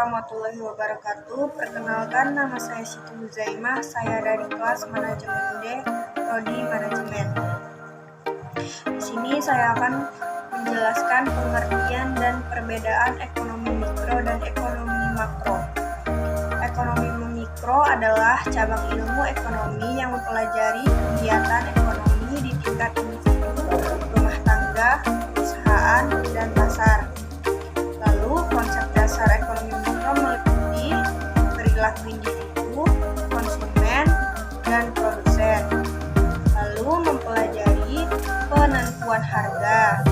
warahmatullahi wabarakatuh. Perkenalkan, nama saya Siti Huzaimah. Saya dari kelas Manajemen D, Prodi Manajemen. Di sini saya akan menjelaskan pengertian dan perbedaan ekonomi mikro dan ekonomi makro. Ekonomi mikro adalah cabang ilmu ekonomi yang mempelajari kegiatan ekonomi di tingkat individu, rumah tangga, perusahaan, dan pasar. Lalu, konsep dasar ekonomi mikro meliputi perilaku individu, konsumen, dan produsen. Lalu, mempelajari penentuan harga,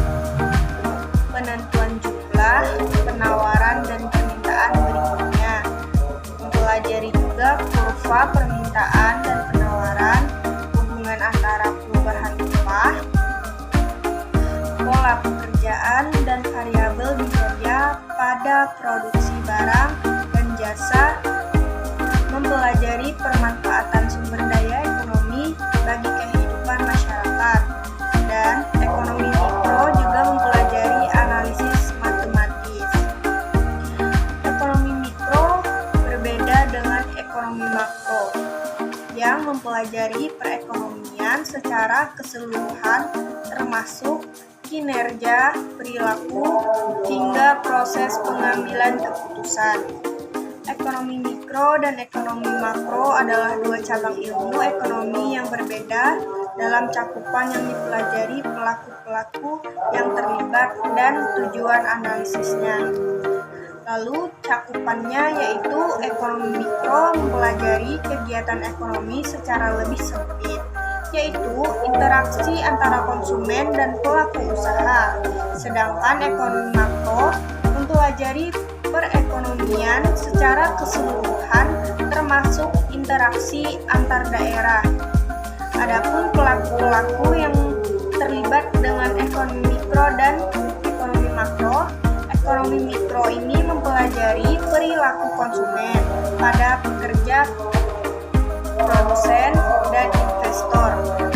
penentuan jumlah, penawaran, dan permintaan berikutnya. Mempelajari juga kurva permintaan dan penawaran, hubungan antara perubahan upah, pola pekerjaan, dan variabel biaya pada produksi barang dan jasa. Mempelajari permanfaatan sumber daya ekonomi bagi kehidupan masyarakat. Dan ekonomi mikro juga mempelajari analisis matematis. Ekonomi mikro berbeda dengan ekonomi makro yang mempelajari perekonomian secara keseluruhan, termasuk kinerja, perilaku, hingga proses pengambilan keputusan. Ekonomi mikro dan ekonomi makro adalah dua cabang ilmu ekonomi yang berbeda dalam cakupan yang dipelajari, pelaku-pelaku yang terlibat, dan tujuan analisisnya. Lalu cakupannya yaitu ekonomi mikro mempelajari kegiatan ekonomi secara lebih sempit, yaitu interaksi antara konsumen dan pelaku usaha. Sedangkan ekonomi makro mempelajari perekonomian secara keseluruhan, termasuk interaksi antar daerah. Adapun pelaku-pelaku yang terlibat dengan ekonomi mikro dan ekonomi makro, ekonomi mikro ini mempelajari perilaku konsumen pada pekerja, produsen, dan investor.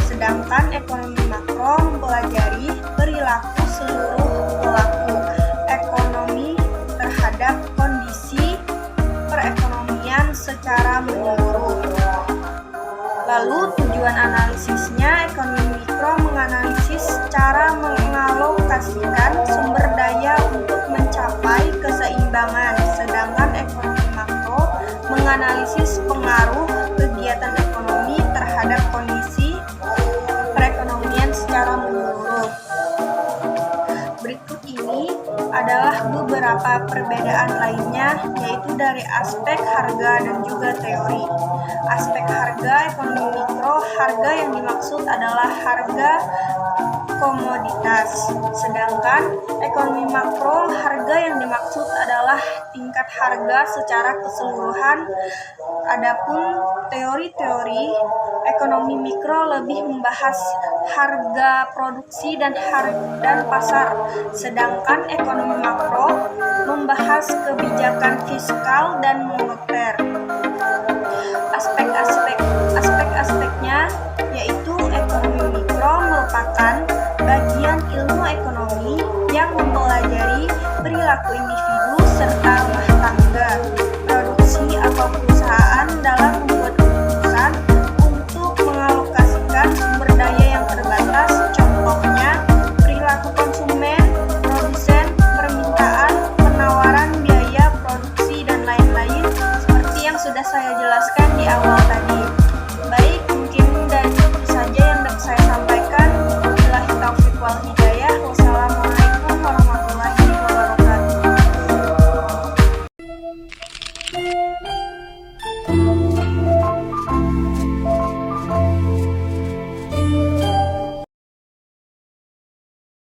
Sedangkan ekonomi makro mempelajari perilaku seluruh pelaku ekonomi terhadap kondisi perekonomian secara menyeluruh. Lalu tujuan analisisnya, ekonomi mikro menganalisis cara mengalokasikan sumber daya untuk mencapai keseimbangan, sedangkan ekonomi makro menganalisis pengaruh kegiatan ekonomi terhadap kondisi perekonomian secara menyeluruh. Berikut ini adalah beberapa perbedaan lainnya, yaitu dari aspek harga dan juga teori. Aspek harga ekonomi mikro, harga yang dimaksud adalah harga komoditas. Sedangkan ekonomi makro, harga yang dimaksud adalah tingkat harga secara keseluruhan. Adapun teori-teori ekonomi mikro lebih membahas harga produksi dan pasar, sedangkan ekonomi makro membahas kebijakan fiskal dan moneter. Aspek-aspeknya yaitu ekonomi mikro merupakan bagian ilmu ekonomi yang mempelajari perilaku individu serta rumah tangga, produksi atau perusahaan dalam membuat keputusan untuk mengalokasikan sumber daya yang terbatas, contohnya perilaku konsumen, produsen, permintaan, penawaran, biaya produksi, dan lain-lain seperti yang sudah saya jelaskan di awal tadi.